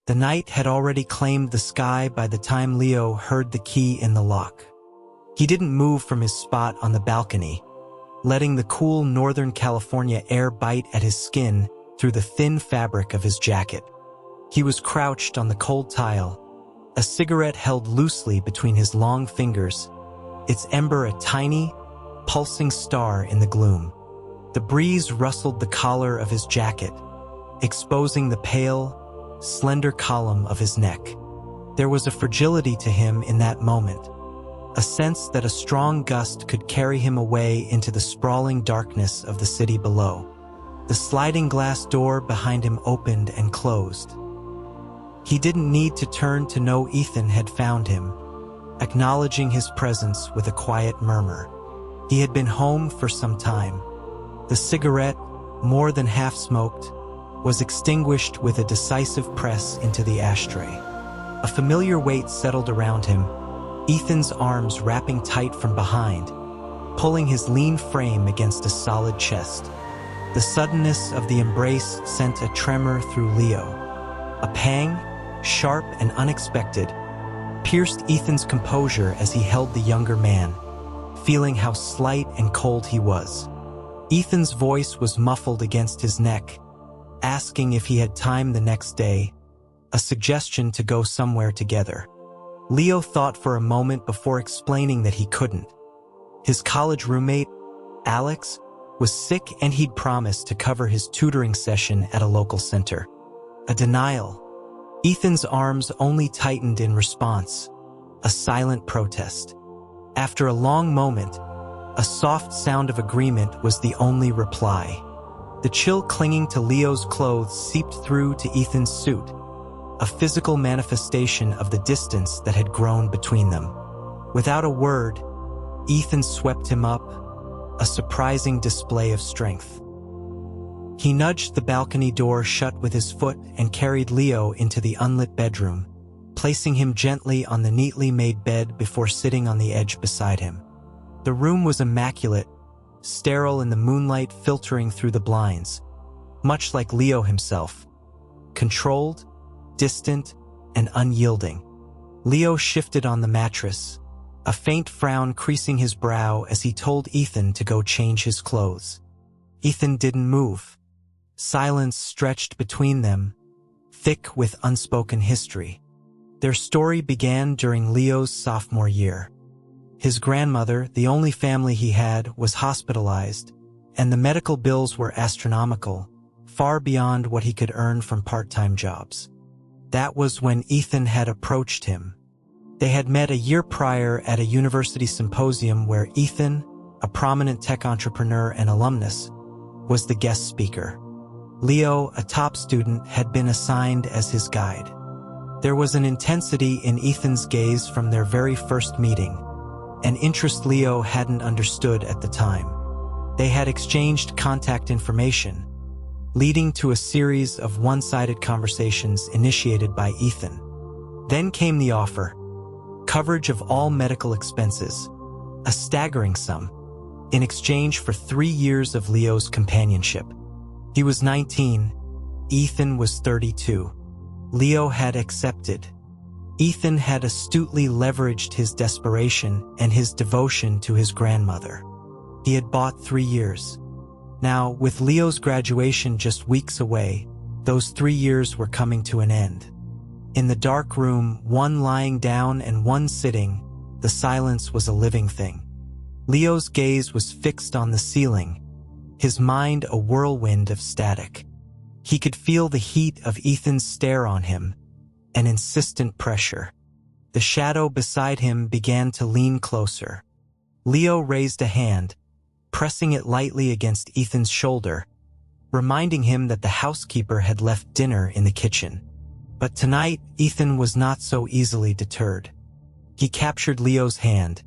The night had already claimed the sky by the time Leo heard the key in the lock. He didn't move from his spot on the balcony, letting the cool Northern California air bite at his skin through the thin fabric of his jacket. He was crouched on the cold tile, a cigarette held loosely between his long fingers, its ember a tiny, pulsing star in the gloom. The breeze rustled the collar of his jacket, exposing the pale, slender column of his neck. There was a fragility to him in that moment, a sense that a strong gust could carry him away into the sprawling darkness of the city below. The sliding glass door behind him opened and closed. He didn't need to turn to know Ethan had found him, acknowledging his presence with a quiet murmur. He had been home for some time. The cigarette, more than half smoked, was extinguished with a decisive press into the ashtray. A familiar weight settled around him, Ethan's arms wrapping tight from behind, pulling his lean frame against a solid chest. The suddenness of the embrace sent a tremor through Leo. A pang, sharp and unexpected, pierced Ethan's composure as he held the younger man, feeling how slight and cold he was. Ethan's voice was muffled against his neck, asking if he had time the next day, a suggestion to go somewhere together. Leo thought for a moment before explaining that he couldn't. His college roommate, Alex, was sick and he'd promised to cover his tutoring session at a local center. A denial. Ethan's arms only tightened in response, a silent protest. After a long moment, a soft sound of agreement was the only reply. The chill clinging to Leo's clothes seeped through to Ethan's suit, a physical manifestation of the distance that had grown between them. Without a word, Ethan swept him up, a surprising display of strength. He nudged the balcony door shut with his foot and carried Leo into the unlit bedroom, placing him gently on the neatly made bed before sitting on the edge beside him. The room was immaculate, sterile in the moonlight filtering through the blinds, much like Leo himself, controlled, distant, and unyielding. Leo shifted on the mattress, a faint frown creasing his brow as he told Ethan to go change his clothes. Ethan didn't move. Silence stretched between them, thick with unspoken history. Their story began during Leo's sophomore year. His grandmother, the only family he had, was hospitalized, and the medical bills were astronomical, far beyond what he could earn from part-time jobs. That was when Ethan had approached him. They had met a year prior at a university symposium where Ethan, a prominent tech entrepreneur and alumnus, was the guest speaker. Leo, a top student, had been assigned as his guide. There was an intensity in Ethan's gaze from their very first meeting, an interest Leo hadn't understood at the time. They had exchanged contact information, leading to a series of one-sided conversations initiated by Ethan. Then came the offer: coverage of all medical expenses, a staggering sum, in exchange for 3 years of Leo's companionship. He was 19, Ethan was 32. Leo had accepted. Ethan had astutely leveraged his desperation and his devotion to his grandmother. He had bought 3 years. Now, with Leo's graduation just weeks away, those 3 years were coming to an end. In the dark room, one lying down and one sitting, the silence was a living thing. Leo's gaze was fixed on the ceiling, his mind a whirlwind of static. He could feel the heat of Ethan's stare on him, an insistent pressure. The shadow beside him began to lean closer. Leo raised a hand, pressing it lightly against Ethan's shoulder, reminding him that the housekeeper had left dinner in the kitchen. But tonight, Ethan was not so easily deterred. He captured Leo's hand,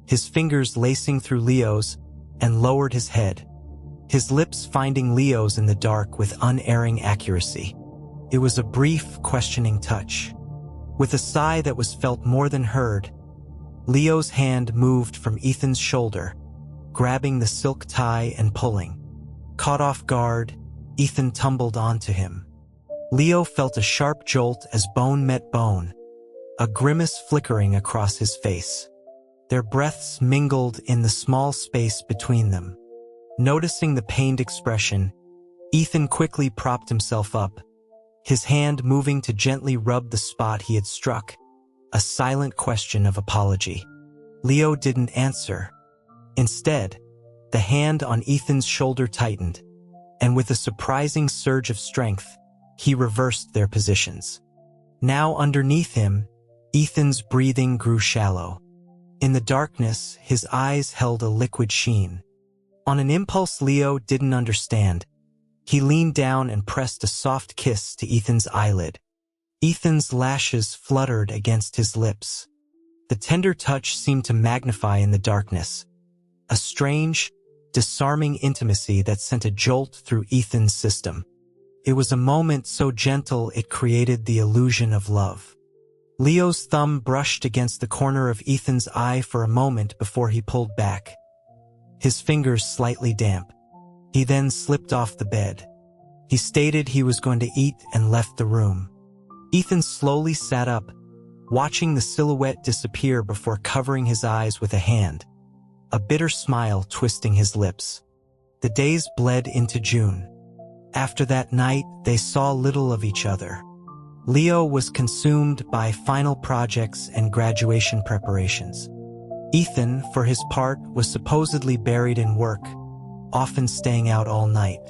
his fingers lacing through Leo's, and lowered his head, his lips finding Leo's in the dark with unerring accuracy. It was a brief, questioning touch. With a sigh that was felt more than heard, Leo's hand moved from Ethan's shoulder, grabbing the silk tie and pulling. Caught off guard, Ethan tumbled onto him. Leo felt a sharp jolt as bone met bone, a grimace flickering across his face. Their breaths mingled in the small space between them. Noticing the pained expression, Ethan quickly propped himself up, his hand moving to gently rub the spot he had struck, a silent question of apology. Leo didn't answer. Instead, the hand on Ethan's shoulder tightened, and with a surprising surge of strength, he reversed their positions. Now underneath him, Ethan's breathing grew shallow. In the darkness, his eyes held a liquid sheen. On an impulse Leo didn't understand, he leaned down and pressed a soft kiss to Ethan's eyelid. Ethan's lashes fluttered against his lips. The tender touch seemed to magnify in the darkness, a strange, disarming intimacy that sent a jolt through Ethan's system. It was a moment so gentle it created the illusion of love. Leo's thumb brushed against the corner of Ethan's eye for a moment before he pulled back, his fingers slightly damp. He then slipped off the bed. He stated he was going to eat and left the room. Ethan slowly sat up, watching the silhouette disappear before covering his eyes with a hand, a bitter smile twisting his lips. The days bled into June. After that night, they saw little of each other. Leo was consumed by final projects and graduation preparations. Ethan, for his part, was supposedly buried in work, often staying out all night.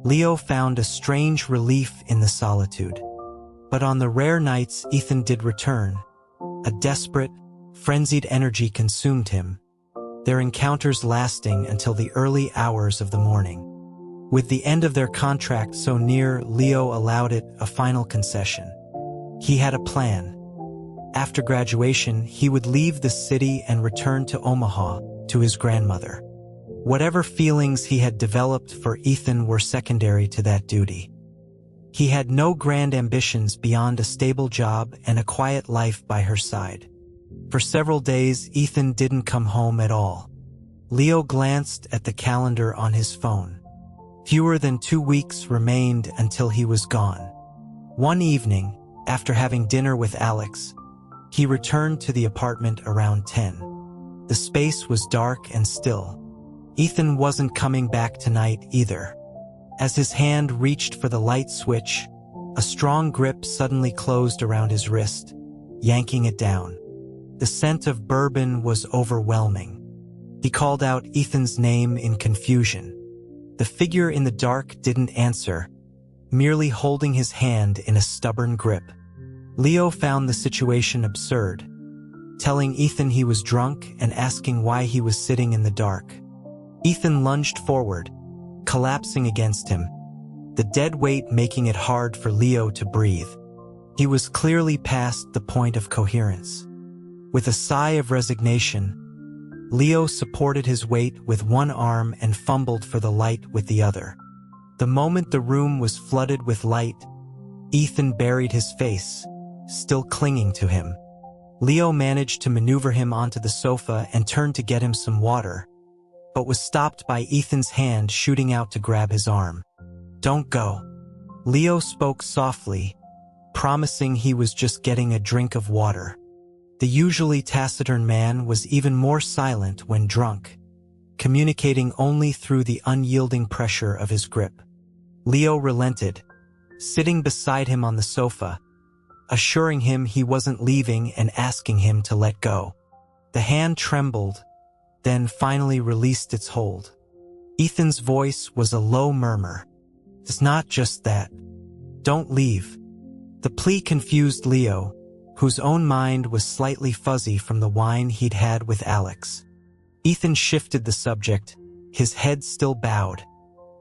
Leo found a strange relief in the solitude. But on the rare nights Ethan did return, a desperate, frenzied energy consumed him, their encounters lasting until the early hours of the morning. With the end of their contract so near, Leo allowed it a final concession. He had a plan. After graduation, he would leave the city and return to Omaha, to his grandmother. Whatever feelings he had developed for Ethan were secondary to that duty. He had no grand ambitions beyond a stable job and a quiet life by her side. For several days, Ethan didn't come home at all. Leo glanced at the calendar on his phone. Fewer than 2 weeks remained until he was gone. One evening, after having dinner with Alex, he returned to the apartment around 10. The space was dark and still. Ethan wasn't coming back tonight either. As his hand reached for the light switch, a strong grip suddenly closed around his wrist, yanking it down. The scent of bourbon was overwhelming. He called out Ethan's name in confusion. The figure in the dark didn't answer, merely holding his hand in a stubborn grip. Leo found the situation absurd, telling Ethan he was drunk and asking why he was sitting in the dark. Ethan lunged forward, collapsing against him, the dead weight making it hard for Leo to breathe. He was clearly past the point of coherence. With a sigh of resignation, Leo supported his weight with one arm and fumbled for the light with the other. The moment the room was flooded with light, Ethan buried his face, still clinging to him. Leo managed to maneuver him onto the sofa and turned to get him some water, but was stopped by Ethan's hand shooting out to grab his arm. "Don't go." Leo spoke softly, promising he was just getting a drink of water. The usually taciturn man was even more silent when drunk, communicating only through the unyielding pressure of his grip. Leo relented, sitting beside him on the sofa, assuring him he wasn't leaving and asking him to let go. The hand trembled, then finally released its hold. Ethan's voice was a low murmur. "It's not just that. Don't leave." The plea confused Leo, whose own mind was slightly fuzzy from the wine he'd had with Alex. Ethan shifted the subject, his head still bowed,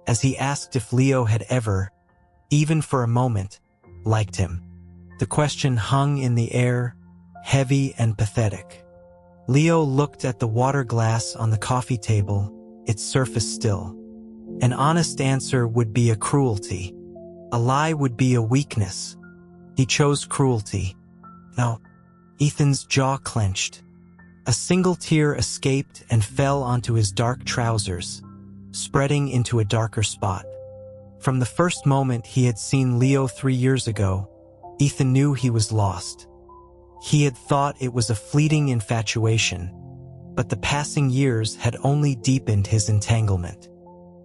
as he asked if Leo had ever, even for a moment, liked him. The question hung in the air, heavy and pathetic. Leo looked at the water glass on the coffee table, its surface still. An honest answer would be a cruelty. A lie would be a weakness. He chose cruelty. No. Ethan's jaw clenched. A single tear escaped and fell onto his dark trousers, spreading into a darker spot. From the first moment he had seen Leo 3 years ago, Ethan knew he was lost. He had thought it was a fleeting infatuation, but the passing years had only deepened his entanglement.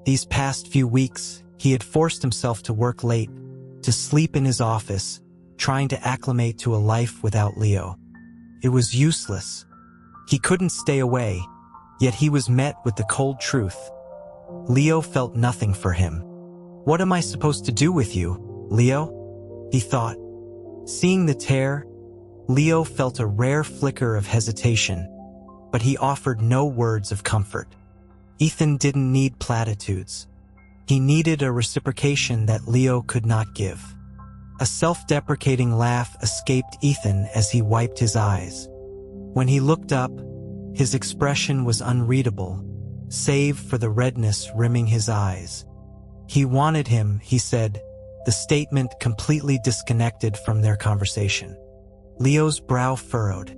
These past few weeks, he had forced himself to work late, to sleep in his office, trying to acclimate to a life without Leo. It was useless. He couldn't stay away, yet he was met with the cold truth. Leo felt nothing for him. "What am I supposed to do with you, Leo?" he thought. Seeing the tear, Leo felt a rare flicker of hesitation, but he offered no words of comfort. Ethan didn't need platitudes. He needed a reciprocation that Leo could not give. A self-deprecating laugh escaped Ethan as he wiped his eyes. When he looked up, his expression was unreadable, save for the redness rimming his eyes. He wanted him, he said, the statement completely disconnected from their conversation. Leo's brow furrowed.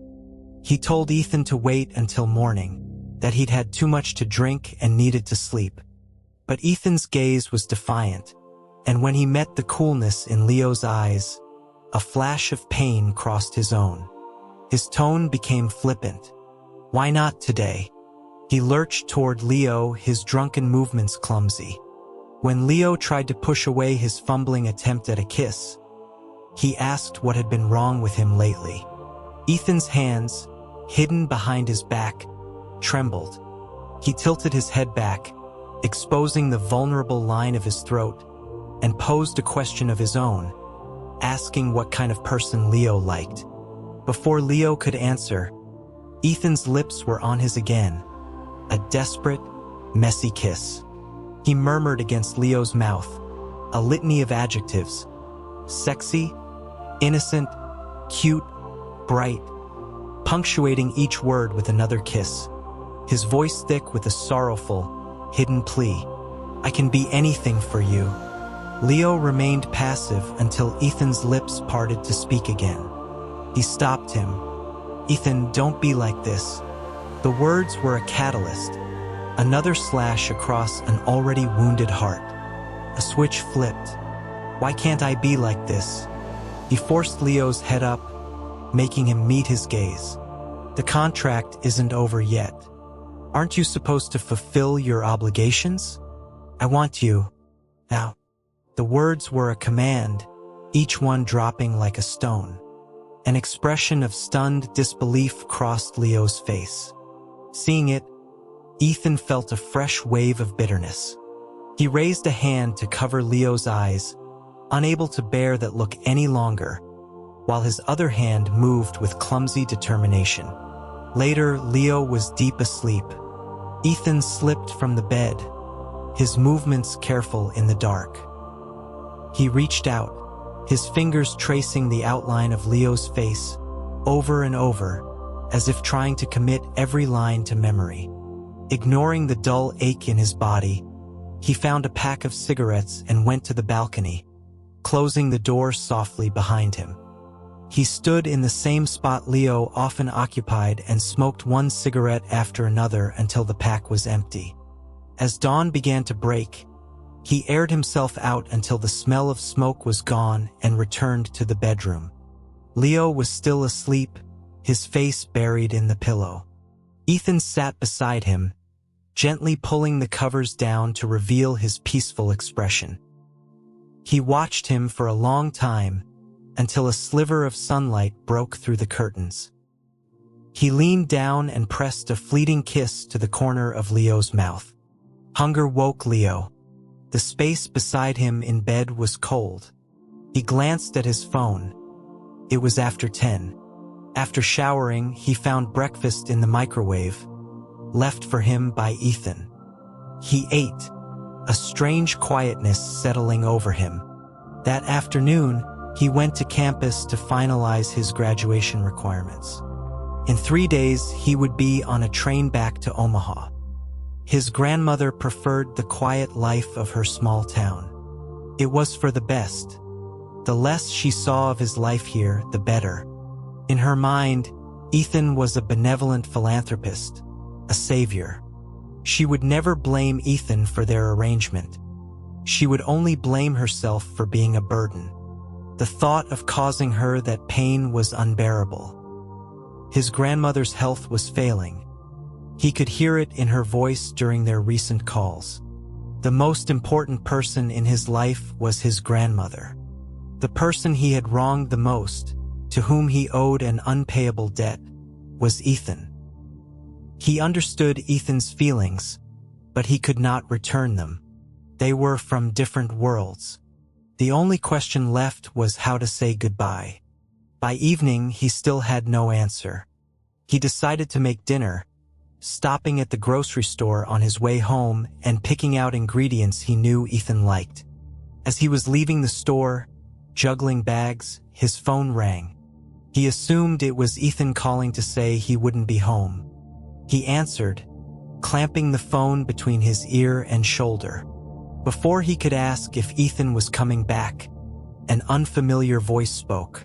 He told Ethan to wait until morning, that he'd had too much to drink and needed to sleep. But Ethan's gaze was defiant, and when he met the coolness in Leo's eyes, a flash of pain crossed his own. His tone became flippant. "Why not today?" He lurched toward Leo, his drunken movements clumsy. When Leo tried to push away his fumbling attempt at a kiss, he asked what had been wrong with him lately. Ethan's hands, hidden behind his back, trembled. He tilted his head back, exposing the vulnerable line of his throat, and posed a question of his own, asking what kind of person Leo liked. Before Leo could answer, Ethan's lips were on his again, a desperate, messy kiss. He murmured against Leo's mouth, a litany of adjectives: sexy, innocent, cute, bright, punctuating each word with another kiss, his voice thick with a sorrowful, hidden plea. "I can be anything for you." Leo remained passive until Ethan's lips parted to speak again. He stopped him. "Ethan, don't be like this." The words were a catalyst, another slash across an already wounded heart. A switch flipped. "Why can't I be like this?" He forced Leo's head up, making him meet his gaze. "The contract isn't over yet. Aren't you supposed to fulfill your obligations? I want you now." The words were a command, each one dropping like a stone. An expression of stunned disbelief crossed Leo's face. Seeing it, Ethan felt a fresh wave of bitterness. He raised a hand to cover Leo's eyes, unable to bear that look any longer, while his other hand moved with clumsy determination. Later, Leo was deep asleep. Ethan slipped from the bed, his movements careful in the dark. He reached out, his fingers tracing the outline of Leo's face, over and over, as if trying to commit every line to memory. Ignoring the dull ache in his body, he found a pack of cigarettes and went to the balcony, closing the door softly behind him. He stood in the same spot Leo often occupied and smoked one cigarette after another until the pack was empty. As dawn began to break, he aired himself out until the smell of smoke was gone and returned to the bedroom. Leo was still asleep, his face buried in the pillow. Ethan sat beside him, gently pulling the covers down to reveal his peaceful expression. He watched him for a long time, until a sliver of sunlight broke through the curtains. He leaned down and pressed a fleeting kiss to the corner of Leo's mouth. Hunger woke Leo. The space beside him in bed was cold. He glanced at his phone. It was after 10. After showering, he found breakfast in the microwave, left for him by Ethan. He ate, a strange quietness settling over him. That afternoon, he went to campus to finalize his graduation requirements. In 3 days, he would be on a train back to Omaha. His grandmother preferred the quiet life of her small town. It was for the best. The less she saw of his life here, the better. In her mind, Ethan was a benevolent philanthropist, a savior. She would never blame Ethan for their arrangement. she would only blame herself for being a burden. The thought of causing her that pain was unbearable. His grandmother's health was failing. He could hear it in her voice during their recent calls. The most important person in his life was his grandmother. The person he had wronged the most, to whom he owed an unpayable debt, was Ethan. He understood Ethan's feelings, but he could not return them. They were from different worlds. The only question left was how to say goodbye. By evening, he still had no answer. He decided to make dinner, stopping at the grocery store on his way home and picking out ingredients he knew Ethan liked. As he was leaving the store, juggling bags, his phone rang. He assumed it was Ethan calling to say he wouldn't be home. He answered, clamping the phone between his ear and shoulder. Before he could ask if Ethan was coming back, an unfamiliar voice spoke.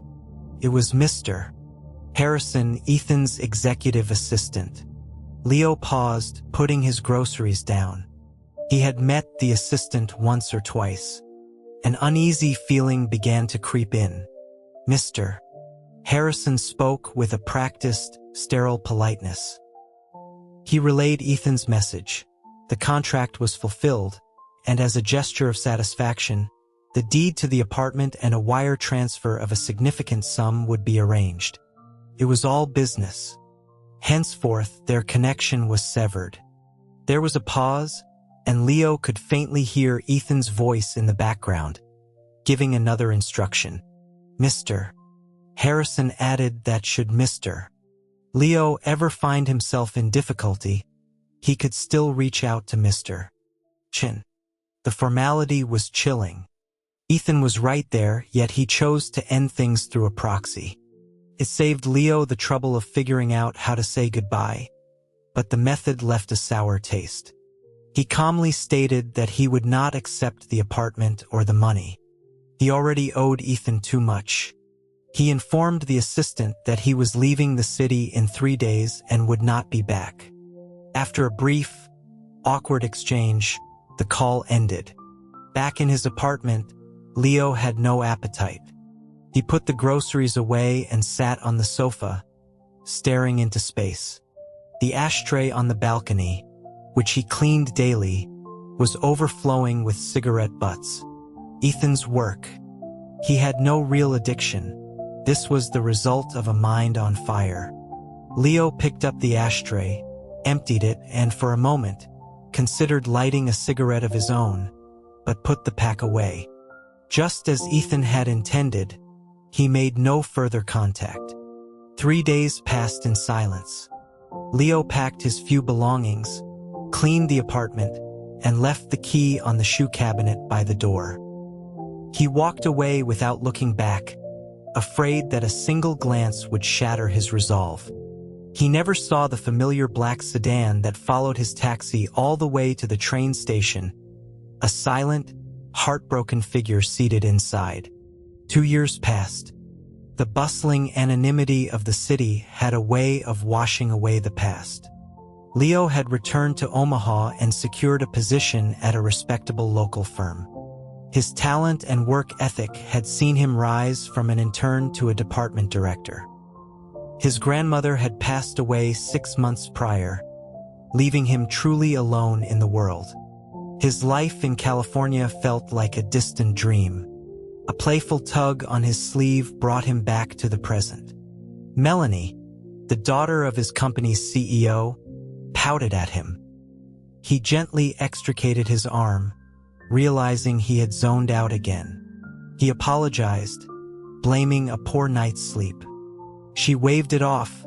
It was Mr. Harrison, Ethan's executive assistant. Leo paused, putting his groceries down. He had met the assistant once or twice. An uneasy feeling began to creep in. Mr. Harrison spoke with a practiced, sterile politeness. He relayed Ethan's message. The contract was fulfilled, and as a gesture of satisfaction, the deed to the apartment and a wire transfer of a significant sum would be arranged. It was all business. Henceforth, their connection was severed. There was a pause, and Leo could faintly hear Ethan's voice in the background, giving another instruction. Mr. Harrison added that should Mr. Leo ever find himself in difficulty, he could still reach out to Mr. Chin. The formality was chilling. Ethan was right there, yet he chose to end things through a proxy. It saved Leo the trouble of figuring out how to say goodbye, but the method left a sour taste. He calmly stated that he would not accept the apartment or the money. He already owed Ethan too much. He informed the assistant that he was leaving the city in 3 days and would not be back. After a brief, awkward exchange, the call ended. Back in his apartment, Leo had no appetite. He put the groceries away and sat on the sofa, staring into space. The ashtray on the balcony, which he cleaned daily, was overflowing with cigarette butts. Ethan's work. He had no real addiction. This was the result of a mind on fire. Leo picked up the ashtray, emptied it, and for a moment, considered lighting a cigarette of his own, but put the pack away. Just as Ethan had intended, he made no further contact. 3 days passed in silence. Leo packed his few belongings, cleaned the apartment, and left the key on the shoe cabinet by the door. He walked away without looking back, afraid that a single glance would shatter his resolve. He never saw the familiar black sedan that followed his taxi all the way to the train station, a silent, heartbroken figure seated inside. 2 years passed. The bustling anonymity of the city had a way of washing away the past. Leo had returned to Omaha and secured a position at a respectable local firm. His talent and work ethic had seen him rise from an intern to a department director. His grandmother had passed away 6 months prior, leaving him truly alone in the world. His life in California felt like a distant dream. A playful tug on his sleeve brought him back to the present. Melanie, the daughter of his company's CEO, pouted at him. He gently extricated his arm, realizing he had zoned out again. He apologized, blaming a poor night's sleep. She waved it off,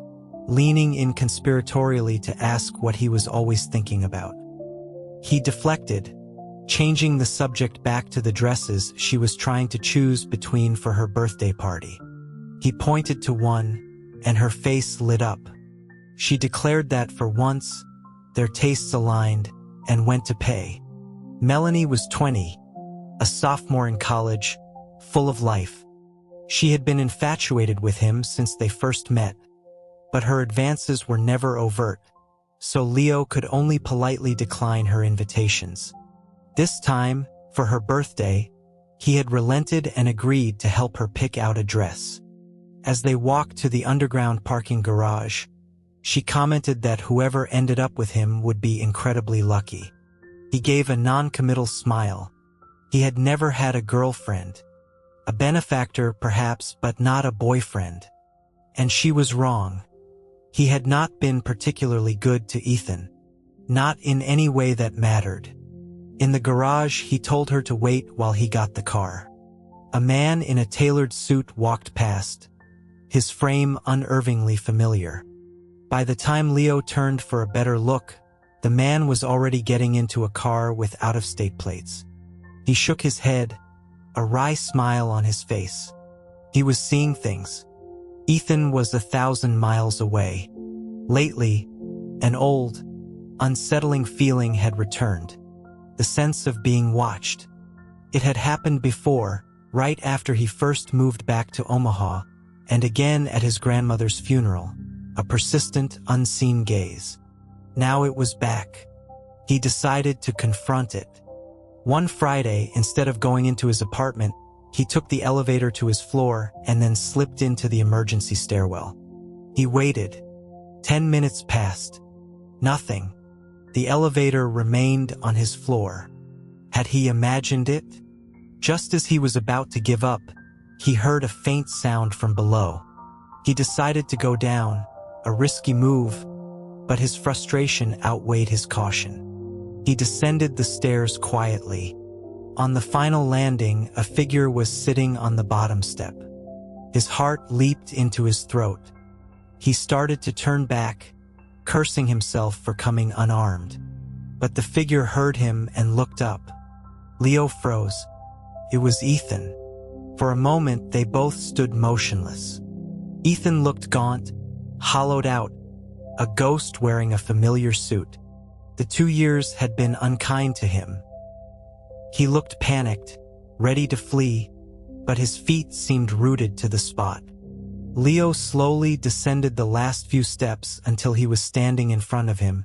leaning in conspiratorially to ask what he was always thinking about. He deflected, changing the subject back to the dresses she was trying to choose between for her birthday party. He pointed to one, and her face lit up. She declared that for once, their tastes aligned, and went to pay. Melanie was 20, a sophomore in college, full of life. She had been infatuated with him since they first met, but her advances were never overt, so Leo could only politely decline her invitations. This time, For her birthday, he had relented and agreed to help her pick out a dress. As they walked to the underground parking garage, she commented that whoever ended up with him would be incredibly lucky. He gave a non-committal smile. He had never had a girlfriend. A benefactor, perhaps, but not a boyfriend. And she was wrong. He had not been particularly good to Ethan. Not in any way that mattered. In the garage, he told her to wait while he got the car. A man in a tailored suit walked past, his frame unervingly familiar. By the time Leo turned for a better look, the man was already getting into a car with out-of-state plates. He shook his head, a wry smile on his face. He was seeing things. Ethan was 1,000 miles away. Lately, an old, unsettling feeling had returned. The sense of being watched. It had happened before, right after he first moved back to Omaha, and again at his grandmother's funeral. A persistent, unseen gaze. Now it was back. He decided to confront it. One Friday, instead of going into his apartment, he took the elevator to his floor and then slipped into the emergency stairwell. He waited. 10 minutes passed. Nothing. The elevator remained on his floor. Had he imagined it? Just as he was about to give up, he heard a faint sound from below. He decided to go down, a risky move, but his frustration outweighed his caution. He descended the stairs quietly. On the final landing, a figure was sitting on the bottom step. His heart leaped into his throat. He started to turn back, cursing himself for coming unarmed. But the figure heard him and looked up. Leo froze. It was Ethan. For a moment, they both stood motionless. Ethan looked gaunt, hollowed out, a ghost wearing a familiar suit. The 2 years had been unkind to him. He looked panicked, ready to flee, but his feet seemed rooted to the spot. Leo slowly descended the last few steps until he was standing in front of him,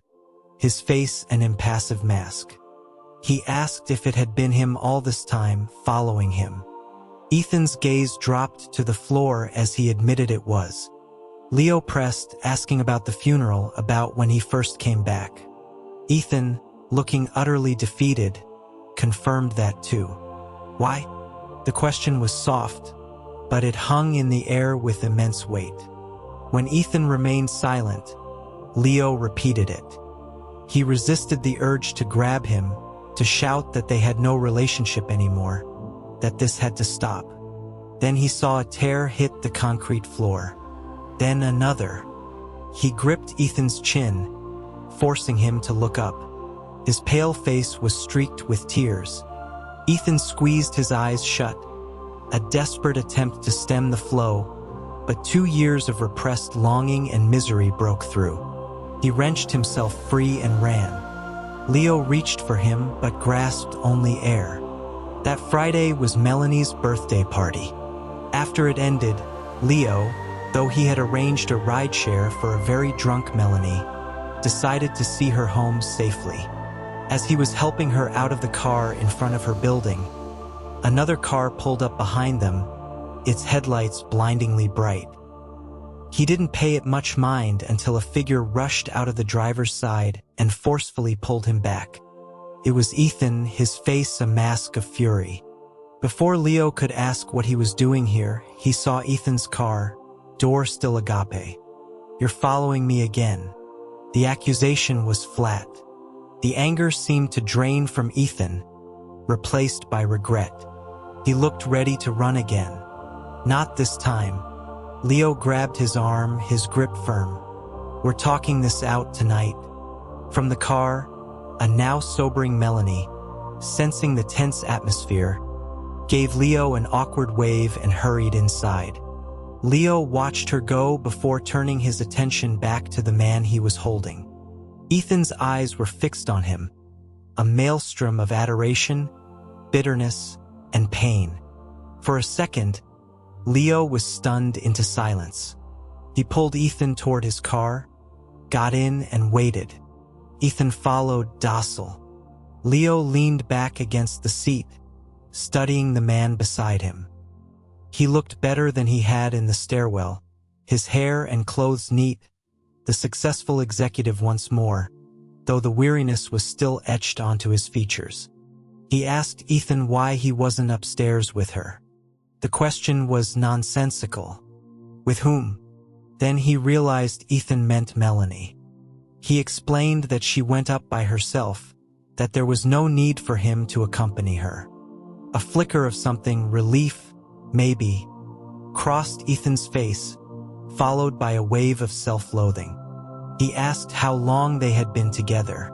his face an impassive mask. He asked if it had been him all this time, following him. Ethan's gaze dropped to the floor as he admitted it was. Leo pressed, asking about the funeral, about when he first came back. Ethan, looking utterly defeated, confirmed that too. Why? The question was soft, but it hung in the air with immense weight. When Ethan remained silent, Leo repeated it. He resisted the urge to grab him, to shout that they had no relationship anymore, that this had to stop. Then he saw a tear hit the concrete floor. Then another. He gripped Ethan's chin, forcing him to look up. His pale face was streaked with tears. Ethan squeezed his eyes shut, a desperate attempt to stem the flow, but 2 years of repressed longing and misery broke through. He wrenched himself free and ran. Leo reached for him but grasped only air. That Friday was Melanie's birthday party. After it ended, Leo, though he had arranged a rideshare for a very drunk Melanie, decided to see her home safely. As he was helping her out of the car in front of her building, another car pulled up behind them, its headlights blindingly bright. He didn't pay it much mind until a figure rushed out of the driver's side and forcefully pulled him back. It was Ethan, his face a mask of fury. Before Leo could ask what he was doing here, he saw Ethan's car, door still agape. "You're following me again." The accusation was flat. The anger seemed to drain from Ethan, replaced by regret. He looked ready to run again. Not this time. Leo grabbed his arm, his grip firm. "We're talking this out tonight." From the car, a now sobering Melanie, sensing the tense atmosphere, gave Leo an awkward wave and hurried inside. Leo watched her go before turning his attention back to the man he was holding. Ethan's eyes were fixed on him, a maelstrom of adoration, bitterness, and pain. For a second, Leo was stunned into silence. He pulled Ethan toward his car, got in, and waited. Ethan followed, docile. Leo leaned back against the seat, studying the man beside him. He looked better than he had in the stairwell, his hair and clothes neat, the successful executive once more, though the weariness was still etched onto his features. He asked Ethan why he wasn't upstairs with her. The question was nonsensical. With whom? Then he realized Ethan meant Melanie. He explained that she went up by herself, that there was no need for him to accompany her. A flicker of something, relief, maybe, crossed Ethan's face, followed by a wave of self-loathing. He asked how long they had been together.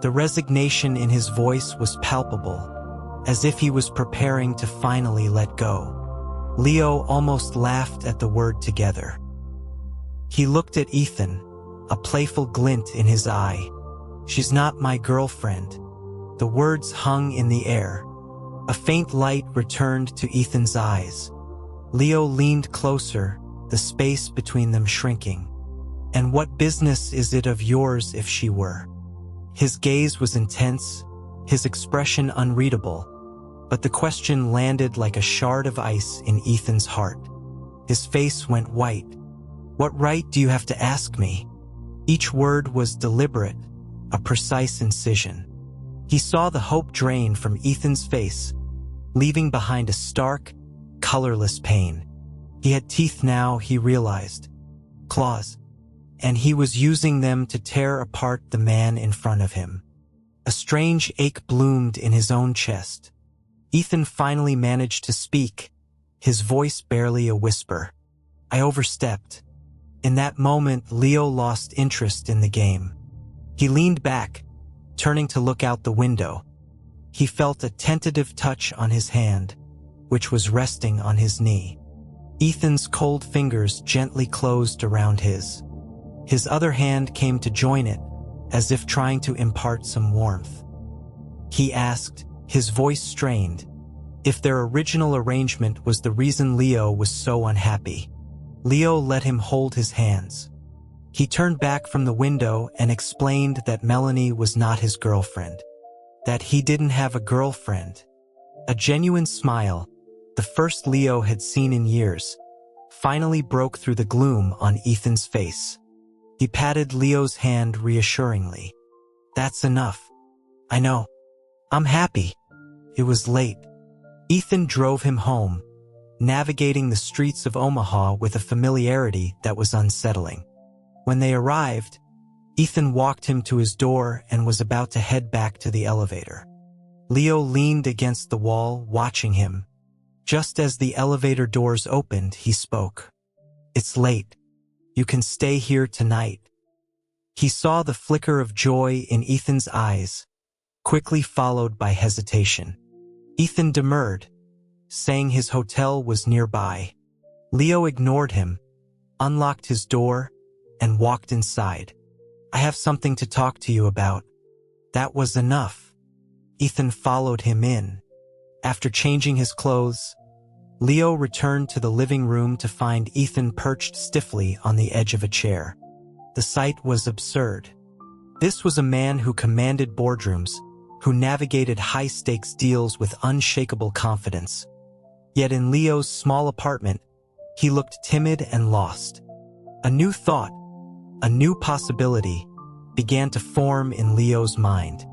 The resignation in his voice was palpable, as if he was preparing to finally let go. Leo almost laughed at the word together. He looked at Ethan, a playful glint in his eye. "She's not my girlfriend." The words hung in the air. A faint light returned to Ethan's eyes. Leo leaned closer, the space between them shrinking. "And what business is it of yours if she were?" His gaze was intense, his expression unreadable, but the question landed like a shard of ice in Ethan's heart. His face went white. "What right do you have to ask me?" Each word was deliberate, a precise incision. He saw the hope drain from Ethan's face, leaving behind a stark, colorless pain. He had teeth now, he realized. Claws. And he was using them to tear apart the man in front of him. A strange ache bloomed in his own chest. Ethan finally managed to speak, his voice barely a whisper. "I overstepped." In that moment, Leo lost interest in the game. He leaned back, turning to look out the window. He felt a tentative touch on his hand, which was resting on his knee. Ethan's cold fingers gently closed around his. His other hand came to join it, as if trying to impart some warmth. He asked, his voice strained, if their original arrangement was the reason Leo was so unhappy. Leo let him hold his hands. He turned back from the window and explained that Melanie was not his girlfriend. That he didn't have a girlfriend. A genuine smile, the first Leo had seen in years, finally broke through the gloom on Ethan's face. He patted Leo's hand reassuringly. "That's enough. I know. I'm happy." It was late. Ethan drove him home, navigating the streets of Omaha with a familiarity that was unsettling. When they arrived, Ethan walked him to his door and was about to head back to the elevator. Leo leaned against the wall, watching him. Just as the elevator doors opened, he spoke. "It's late. You can stay here tonight." He saw the flicker of joy in Ethan's eyes, quickly followed by hesitation. Ethan demurred, saying his hotel was nearby. Leo ignored him, unlocked his door, and walked inside. "I have something to talk to you about." That was enough. Ethan followed him in. After changing his clothes, Leo returned to the living room to find Ethan perched stiffly on the edge of a chair. The sight was absurd. This was a man who commanded boardrooms, who navigated high-stakes deals with unshakable confidence. Yet in Leo's small apartment, he looked timid and lost. A new thought, a new possibility, began to form in Leo's mind.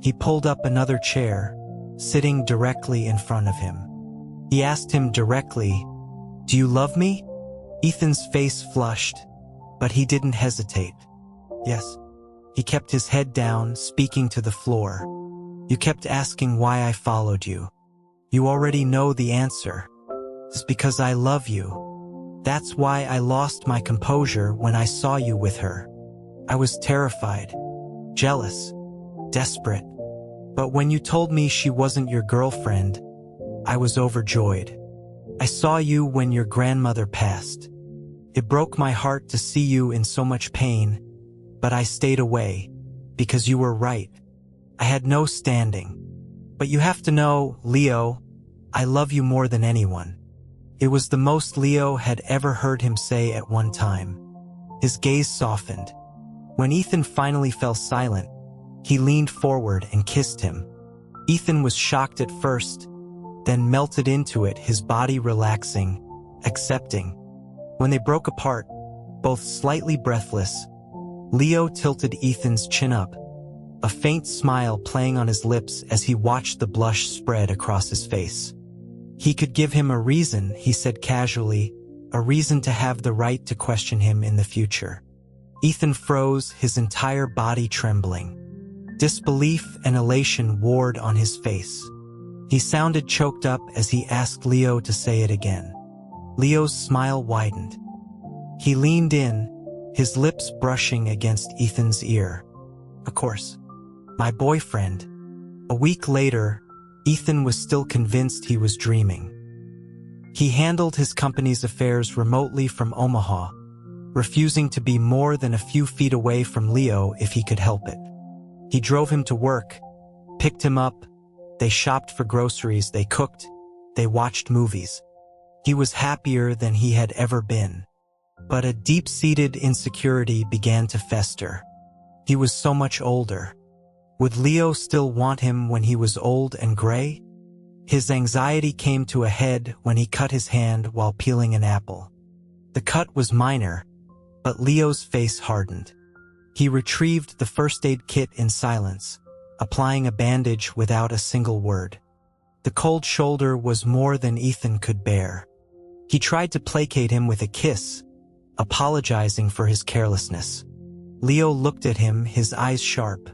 He pulled up another chair, sitting directly in front of him. He asked him directly, "Do you love me?" Ethan's face flushed, but he didn't hesitate. "Yes." He kept his head down, speaking to the floor. "You kept asking why I followed you. You already know the answer. It's because I love you. That's why I lost my composure when I saw you with her. I was terrified, jealous, desperate. But when you told me she wasn't your girlfriend, I was overjoyed. I saw you when your grandmother passed. It broke my heart to see you in so much pain, but I stayed away, because you were right. I had no standing. But you have to know, Leo, I love you more than anyone." It was the most Leo had ever heard him say at one time. His gaze softened. When Ethan finally fell silent, He leaned forward and kissed him. Ethan was shocked at first, then melted into it, his body relaxing, accepting. When they broke apart, both slightly breathless, Leo tilted Ethan's chin up, a faint smile playing on his lips as he watched the blush spread across his face. He could give him a reason, he said casually, a reason to have the right to question him in the future. Ethan froze, his entire body trembling. Disbelief and elation warred on his face. He sounded choked up as he asked Leo to say it again. Leo's smile widened. He leaned in, his lips brushing against Ethan's ear. Of course. My boyfriend. A week later, Ethan was still convinced he was dreaming. He handled his company's affairs remotely from Omaha, refusing to be more than a few feet away from Leo if he could help it. He drove him to work, picked him up, they shopped for groceries, they cooked, they watched movies. He was happier than he had ever been. But a deep-seated insecurity began to fester. He was so much older. Would Leo still want him when he was old and gray? His anxiety came to a head when he cut his hand while peeling an apple. The cut was minor, but Leo's face hardened. He retrieved the first aid kit in silence, applying a bandage without a single word. The cold shoulder was more than Ethan could bear. He tried to placate him with a kiss, apologizing for his carelessness. Leo looked at him, his eyes sharp.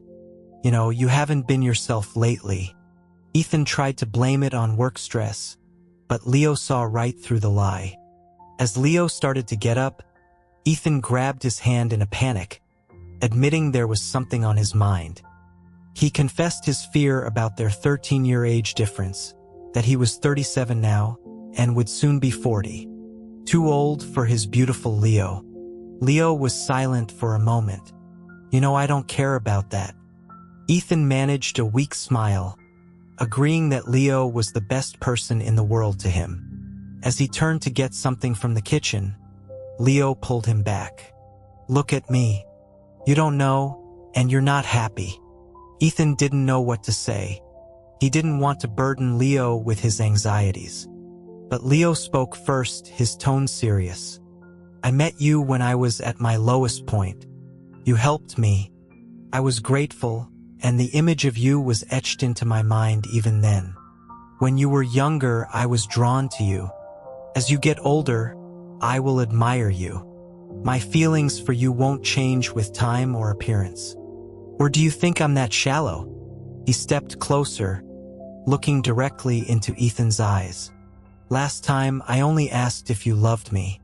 You haven't been yourself lately. Ethan tried to blame it on work stress, but Leo saw right through the lie. As Leo started to get up, Ethan grabbed his hand in a panic, admitting there was something on his mind. He confessed his fear about their 13-year age difference, that he was 37 now and would soon be 40. Too old for his beautiful Leo. Leo was silent for a moment. I don't care about that. Ethan managed a weak smile, agreeing that Leo was the best person in the world to him. As he turned to get something from the kitchen, Leo pulled him back. Look at me. You don't know, and you're not happy. Ethan didn't know what to say. He didn't want to burden Leo with his anxieties. But Leo spoke first, his tone serious. I met you when I was at my lowest point. You helped me. I was grateful, and the image of you was etched into my mind even then. When you were younger, I was drawn to you. As you get older, I will admire you. My feelings for you won't change with time or appearance. Or do you think I'm that shallow? He stepped closer, looking directly into Ethan's eyes. Last time, I only asked if you loved me.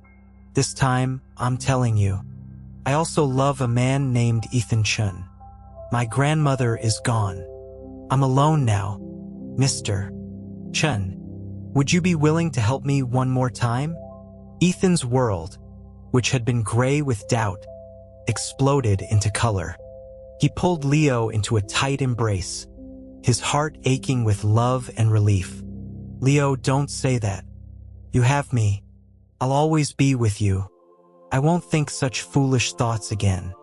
This time, I'm telling you. I also love a man named Ethan Chun. My grandmother is gone. I'm alone now. Mr. Chun, would you be willing to help me one more time? Ethan's world, which had been gray with doubt, exploded into color. He pulled Leo into a tight embrace, his heart aching with love and relief. Leo, don't say that. You have me. I'll always be with you. I won't think such foolish thoughts again.